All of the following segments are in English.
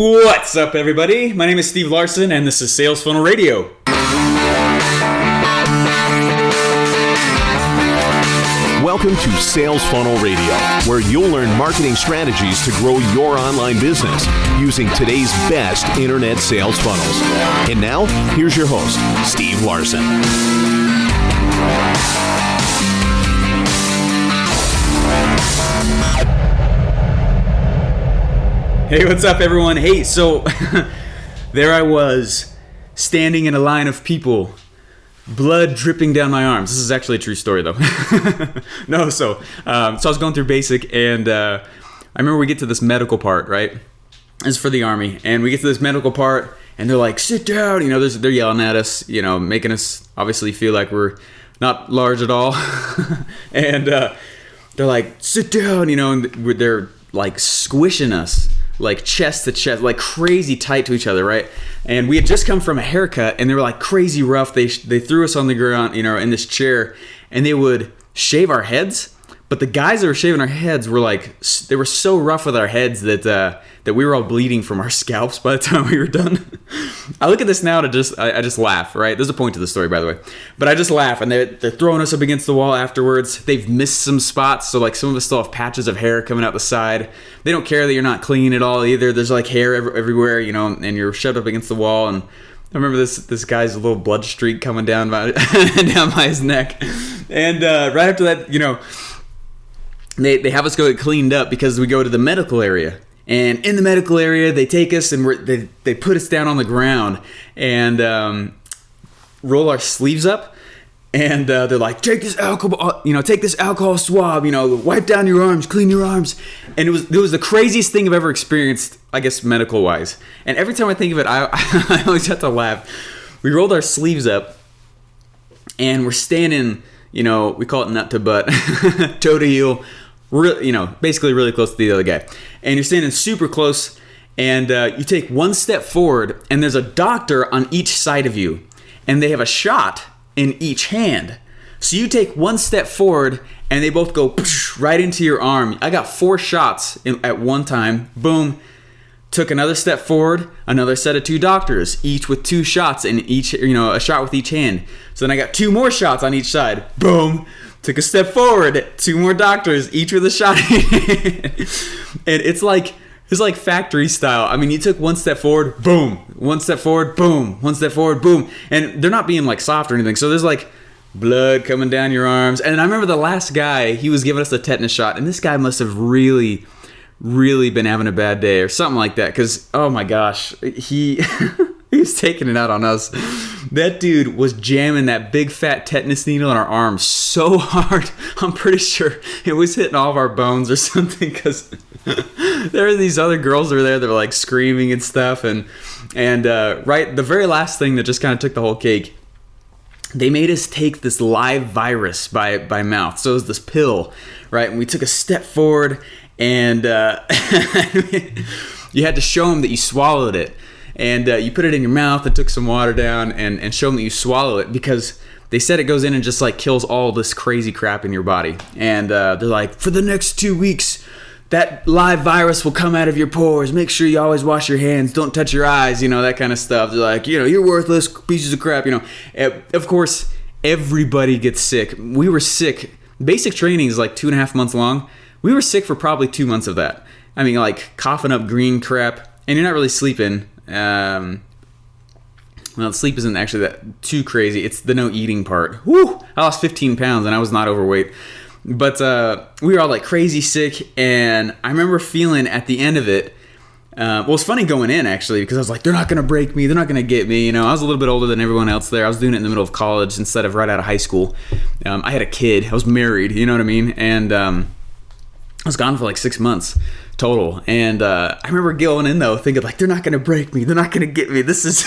What's up, everybody? My name is Steve Larsen, and this is Sales Funnel Radio. Welcome to Sales Funnel Radio, where you'll learn marketing strategies to grow your online business using today's best internet sales funnels. And now, here's your host, Steve Larsen. Hey, what's up, everyone? Hey, so there I was, standing in a line of people, blood dripping down my arms. This is actually a true story, though. So I was going through basic, and I remember we get to this medical part, right? It's for the Army, and we get to this medical part, and they're like, sit down, they're yelling at us, making us obviously feel like we're not large at all. And they're like, sit down, and they're like squishing us, like chest to chest, like crazy tight to each other, right? And we had just come from a haircut, and they were like crazy rough. They threw us on the ground, in this chair, and they would shave our heads. But the guys that were shaving our heads were like, they were so rough with our heads that we were all bleeding from our scalps by the time we were done. I look at this now I just laugh, right? There's a point to the story, by the way. But I just laugh, and they're throwing us up against the wall afterwards. They've missed some spots, so like some of us still have patches of hair coming out the side. They don't care that you're not clean at all either. There's like hair everywhere, and you're shoved up against the wall. And I remember this guy's little blood streak coming down by his neck. And right after that, They have us go get cleaned up because we go to the medical area. And in the medical area, they take us and they put us down on the ground and roll our sleeves up. And they're like, take this alcohol swab, wipe down your arms, clean your arms. And it was the craziest thing I've ever experienced, I guess, medical wise. And every time I think of it, I always have to laugh. We rolled our sleeves up and we're standing, we call it nut to butt, toe to heel. Basically really close to the other guy. And you're standing super close, and you take one step forward, and there's a doctor on each side of you, and they have a shot in each hand. So you take one step forward, and they both go right into your arm. I got 4 shots at one time. Boom. Took another step forward, another set of 2 doctors, each with 2 shots in each, a shot with each hand. So then I got 2 more shots on each side. Boom. Took a step forward, 2 more doctors, each with a shot. And it's like factory style. I mean, you took 1 step forward, boom. 1 step forward, boom. 1 step forward, boom. And they're not being like soft or anything. So there's like blood coming down your arms. And I remember the last guy, he was giving us the tetanus shot. And this guy must have really been having a bad day or something like that. Because, oh my gosh, he was taking it out on us. That dude was jamming that big fat tetanus needle in our arms so hard. I'm pretty sure it was hitting all of our bones or something, because there were these other girls over there that were like screaming and stuff. And right, the very last thing that just kind of took the whole cake, they made us take this live virus by mouth. So it was this pill, right? And we took a step forward, and you had to show them that you swallowed it. And you put it in your mouth and took some water down and show them that you swallow it, because they said it goes in and just like kills all this crazy crap in your body. And they're like, for the next 2 weeks, that live virus will come out of your pores. Make sure you always wash your hands. Don't touch your eyes, that kind of stuff. They're like, you're worthless pieces of crap, Of course, everybody gets sick. We were sick. Basic training is like 2.5 months long. We were sick for probably 2 months of that. I mean, like coughing up green crap, and you're not really sleeping. Sleep isn't actually that too crazy. It's the no eating part. Woo! I lost 15 pounds and I was not overweight. But we were all like crazy sick, and I remember feeling at the end of it, it's funny going in actually, because I was like, they're not going to break me. They're not going to get me. I was a little bit older than everyone else there. I was doing it in the middle of college instead of right out of high school. I had a kid. I was married, you know what I mean? And I was gone for like 6 months total. And I remember going in though thinking like, they're not going to break me. They're not going to get me. This is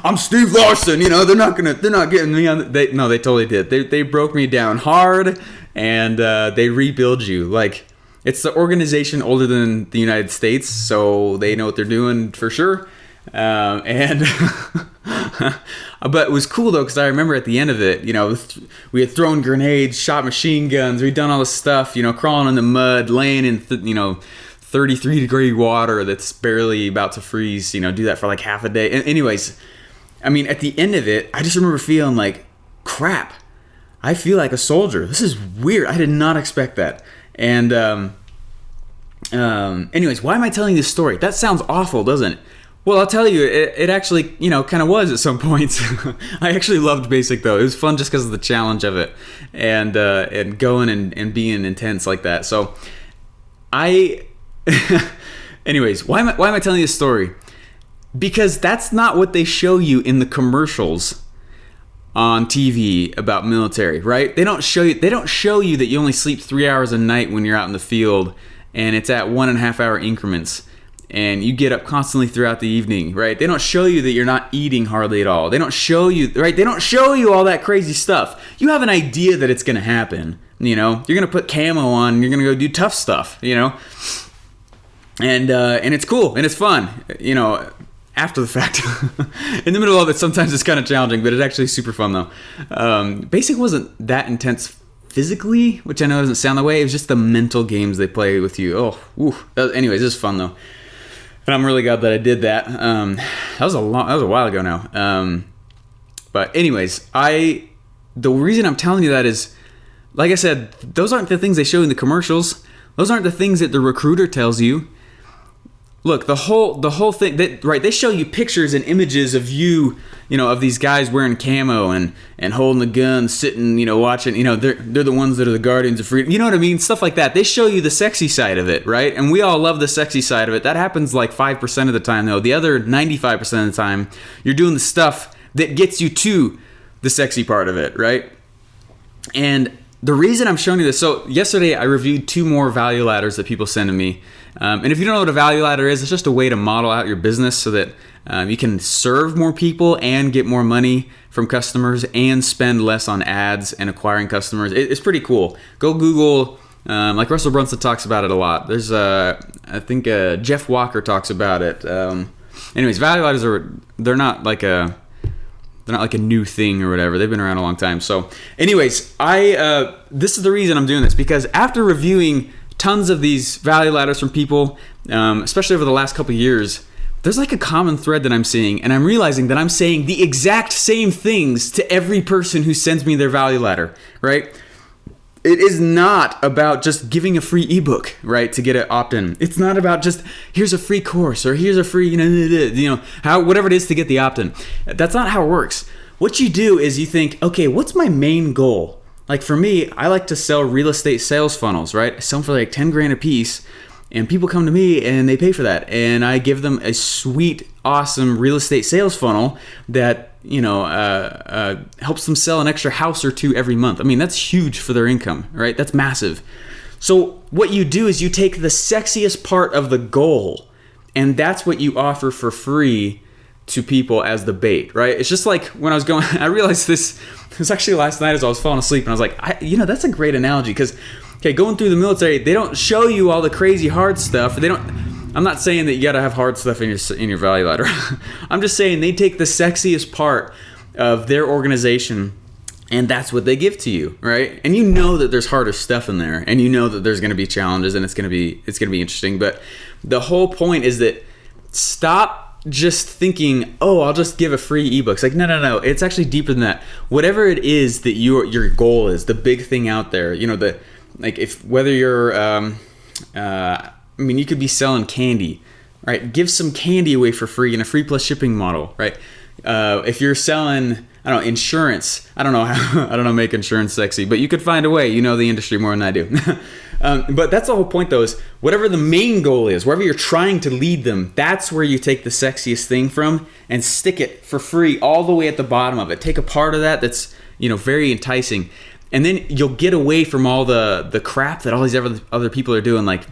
I'm Steve Larsen, they're not getting me on they totally did. They broke me down hard, and they rebuild you. Like, it's the organization older than the United States, so they know what they're doing for sure. But it was cool though, because I remember at the end of it, we had thrown grenades, shot machine guns, we'd done all this stuff, crawling in the mud, laying in, 33-degree water that's barely about to freeze, do that for like half a day. And anyways, I mean, at the end of it, I just remember feeling like, crap, I feel like a soldier. This is weird. I did not expect that. And anyways, why am I telling this story? That sounds awful, doesn't it? Well, I'll tell you, it actually, kind of was at some points. I actually loved basic though. It was fun just because of the challenge of it, and going and being intense like that. So anyways, why am I telling you this story? Because that's not what they show you in the commercials on TV about military, right? They don't show you that you only sleep 3 hours a night when you're out in the field, and it's at 1.5 hour increments, and you get up constantly throughout the evening, right? They don't show you that you're not eating hardly at all. They don't show you, right? They don't show you all that crazy stuff. You have an idea that it's going to happen, you're going to put camo on, and you're going to go do tough stuff, and it's cool, and it's fun, after the fact. In the middle of it, sometimes it's kind of challenging, but it's actually super fun though. Basic wasn't that intense physically, which I know doesn't sound the way. It was just the mental games they play with you. Anyways, it was fun though. And I'm really glad that I did that. That was a while ago now. But anyways, the reason I'm telling you that is, like I said, those aren't the things they show in the commercials. Those aren't the things that the recruiter tells you. Look, the whole thing, they show you pictures and images of you, of these guys wearing camo and holding the gun, sitting, watching, they're the ones that are the guardians of freedom. You know what I mean? Stuff like that. They show you the sexy side of it, right? And we all love the sexy side of it. That happens like 5% of the time, though. The other 95% of the time, you're doing the stuff that gets you to the sexy part of it, right? And the reason I'm showing you this, so yesterday I reviewed 2 more value ladders that people send to me. And if you don't know what a value ladder is, it's just a way to model out your business so that you can serve more people and get more money from customers and spend less on ads and acquiring customers. It's pretty cool. Go Google, like Russell Brunson talks about it a lot. There's, I think Jeff Walker talks about it. Anyways, value ladders they're not like a new thing or whatever. They've been around a long time. So anyways, this is the reason I'm doing this, because after reviewing tons of these value ladders from people, especially over the last couple of years, there's like a common thread that I'm seeing, and I'm realizing that I'm saying the exact same things to every person who sends me their value ladder, right? It is not about just giving a free ebook, right, to get it opt-in. It's not about just here's a free course or here's a free, whatever it is to get the opt-in. That's not how it works. What you do is you think, okay, what's my main goal? Like for me, I like to sell real estate sales funnels, right? I sell them for like 10 grand a piece, and people come to me and they pay for that. And I give them a sweet, awesome real estate sales funnel that, helps them sell an extra house or 2 every month. I mean, that's huge for their income, right? That's massive. So what you do is you take the sexiest part of the goal, and that's what you offer for free to people as the bait, right? It's just like when I was going, I realized this was actually last night as I was falling asleep, and I was like, that's a great analogy, because, going through the military, they don't show you all the crazy hard stuff. I'm not saying that you gotta have hard stuff in your value ladder. I'm just saying they take the sexiest part of their organization, and that's what they give to you, right? And you know that there's harder stuff in there, and you know that there's gonna be challenges, and it's gonna be interesting. But the whole point is that stop just thinking, I'll just give a free ebook. It's like, no. It's actually deeper than that. Whatever it is that your goal is, the big thing out there, whether you're, you could be selling candy, right? Give some candy away for free in a free plus shipping model, right? If you're selling, insurance, I don't know, make insurance sexy, but you could find a way. You know the industry more than I do. But that's the whole point, though, is whatever the main goal is, wherever you're trying to lead them, that's where you take the sexiest thing from and stick it for free all the way at the bottom of it. Take a part of that that's, very enticing. And then you'll get away from all the crap that all these other people are doing. Like,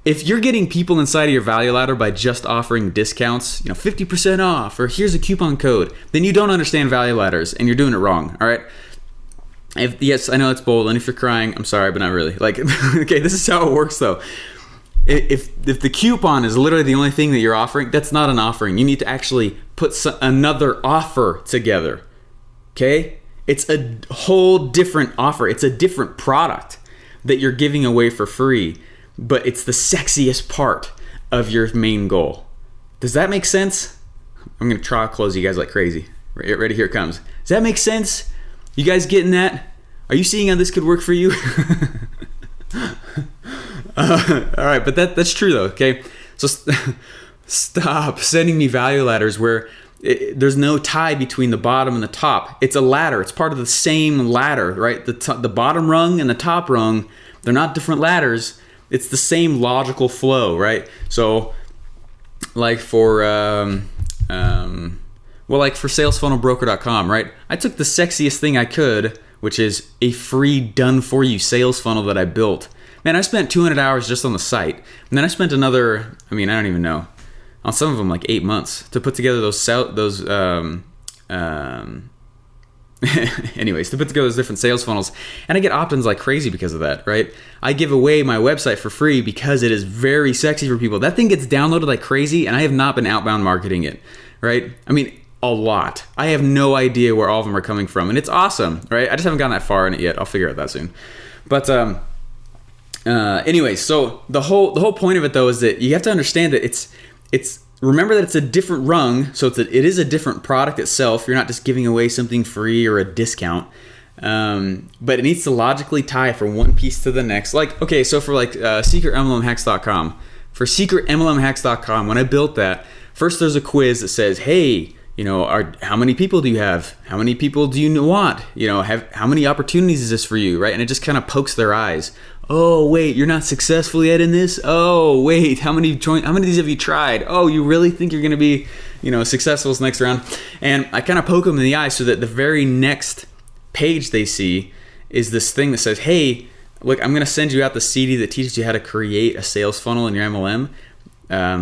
if you're getting people inside of your value ladder by just offering discounts, 50% off, or here's a coupon code, then you don't understand value ladders and you're doing it wrong, all right? Yes, I know it's bold, and if you're crying, I'm sorry, but not really. Like, okay, this is how it works, though. If the coupon is literally the only thing that you're offering, that's not an offering. You need to actually put another offer together, okay? It's a whole different offer. It's a different product that you're giving away for free. but it's the sexiest part of your main goal. Does that make sense? I'm going to try to close you guys like crazy. Ready? Here it comes. Does that make sense? You guys getting that? Are you seeing how this could work for you? All right, but that's true though, okay? So stop sending me value ladders where there's no tie between the bottom and the top. It's a ladder. It's part of the same ladder, right? The bottom rung and the top rung, they're not different ladders. It's the same logical flow, right? So like for salesfunnelbroker.com, right? I took the sexiest thing I could, which is a free done-for-you sales funnel that I built. Man, I spent 200 hours just on the site. And then I spent another, I don't even know, on some of them like 8 months to put together anyways, to put together those different sales funnels. And I get opt-ins like crazy because of that, right? I give away my website for free because it is very sexy for people. That thing gets downloaded like crazy, and I have not been outbound marketing it, right? A lot. I have no idea where all of them are coming from, and it's awesome, right? I just haven't gotten that far in it yet. I'll figure out that soon. But anyways, so the whole point of it though is that you have to understand that it's remember that it's a different rung, so it is a different product itself. You're not just giving away something free or a discount, but it needs to logically tie from one piece to the next. Like, okay, so for like secretmlmhacks.com, when I built that, first there's a quiz that says, hey, how many people do you have? How many people do you want? How many opportunities is this for you, right? And it just kind of pokes their eyes. Oh, wait, you're not successful yet in this? Oh, wait, how many of these have you tried? Oh, you really think you're going to be, successful this next round? And I kind of poke them in the eye so that the very next page they see is this thing that says, hey, look, I'm going to send you out the CD that teaches you how to create a sales funnel in your MLM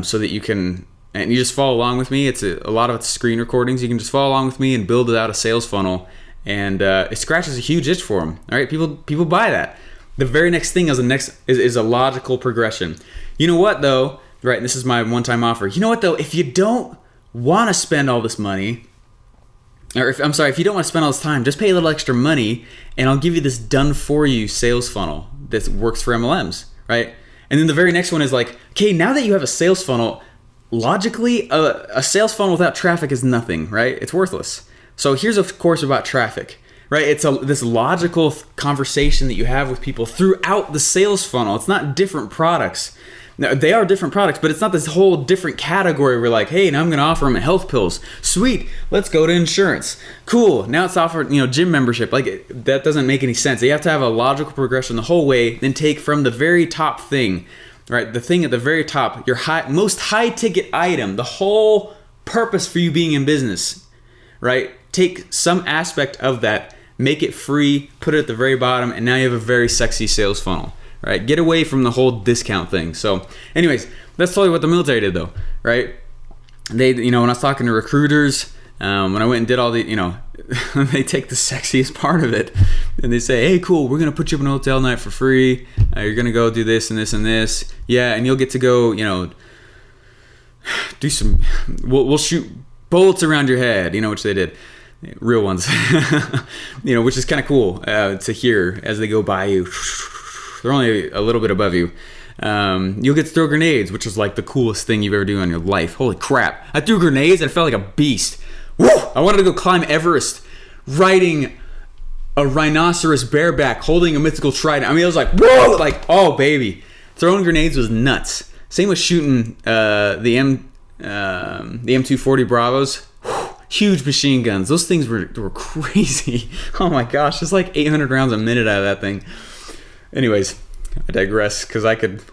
so that you can... And you just follow along with me. It's a lot of it's screen recordings. You can just follow along with me and build it out a sales funnel, and it scratches a huge itch for them. All right, people buy that. The very next thing is a logical progression. You know what though? Right, and this is my one-time offer. You know what though? If you don't want to spend all this money, if you don't want to spend all this time, just pay a little extra money, and I'll give you this done-for-you sales funnel that works for MLMs. Right, and then the very next one is like, okay, now that you have a sales funnel. Logically, a sales funnel without traffic is nothing, right? It's worthless. So here's a course about traffic, right? It's this logical conversation that you have with people throughout the sales funnel. It's not different products. Now, they are different products, but it's not this whole different category where like, hey, now I'm going to offer them health pills. Sweet, let's go to insurance. Cool, now it's offered, gym membership. Like that doesn't make any sense. You have to have a logical progression the whole way, then take from the very top thing. Right, the thing at the very top, your most high ticket item, the whole purpose for you being in business, right? Take some aspect of that, make it free, put it at the very bottom, and now you have a very sexy sales funnel, right? Get away from the whole discount thing. So anyways, that's totally what the military did though, right? They, when I was talking to recruiters, when I went and did all the, they take the sexiest part of it and they say, hey, cool, we're going to put you up in a hotel night for free. You're going to go do this and this and this. Yeah, and you'll get to go, do some, we'll shoot bullets around your head, which they did. Real ones, which is kind of cool to hear as they go by you. They're only a little bit above you. You'll get to throw grenades, which is like the coolest thing you've ever done in your life. Holy crap. I threw grenades and I felt like a beast. Woo! I wanted to go climb Everest riding a rhinoceros bareback holding a mythical trident. I was like, whoa! Like, oh, baby. Throwing grenades was nuts. Same with shooting the M240 Bravos. Huge machine guns. Those things were crazy. Oh my gosh, it's like 800 rounds a minute out of that thing. Anyways, I digress because I could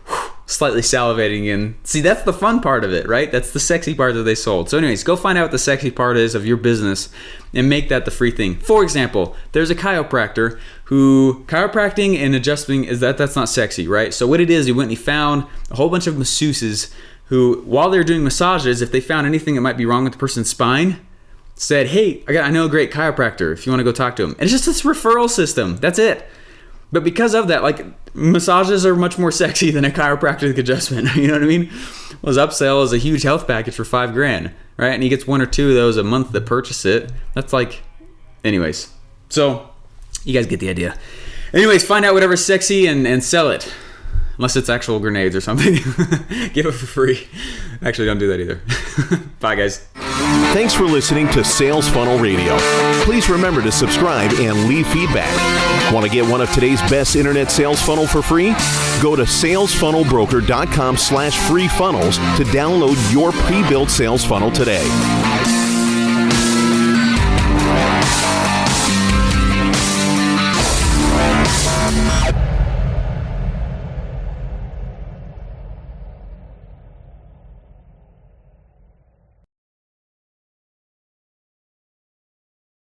slightly salivating in. See, that's the fun part of it, right? That's the sexy part that they sold. So anyways, go find out what the sexy part is of your business and make that the free thing. For example, there's a chiropractor who chiropracting and adjusting that's not sexy, right? So what it is, he went and he found a whole bunch of masseuses who, while they're doing massages, if they found anything that might be wrong with the person's spine, said, hey, I know a great chiropractor if you want to go talk to him. And it's just this referral system. That's it. But because of that, like, massages are much more sexy than a chiropractic adjustment. You know what I mean? Well, his upsell is a huge health package for $5,000, right? And he gets 1 or 2 of those a month that purchase it. That's like, anyways. So you guys get the idea. Anyways, find out whatever's sexy and sell it. unless it's actual grenades or something. Give it for free. Actually, don't do that either. Bye, guys. Thanks for listening to Sales Funnel Radio. Please remember to subscribe and leave feedback. Want to get one of today's best internet sales funnel for free? Go to salesfunnelbroker.com/free funnels to download your pre-built sales funnel today.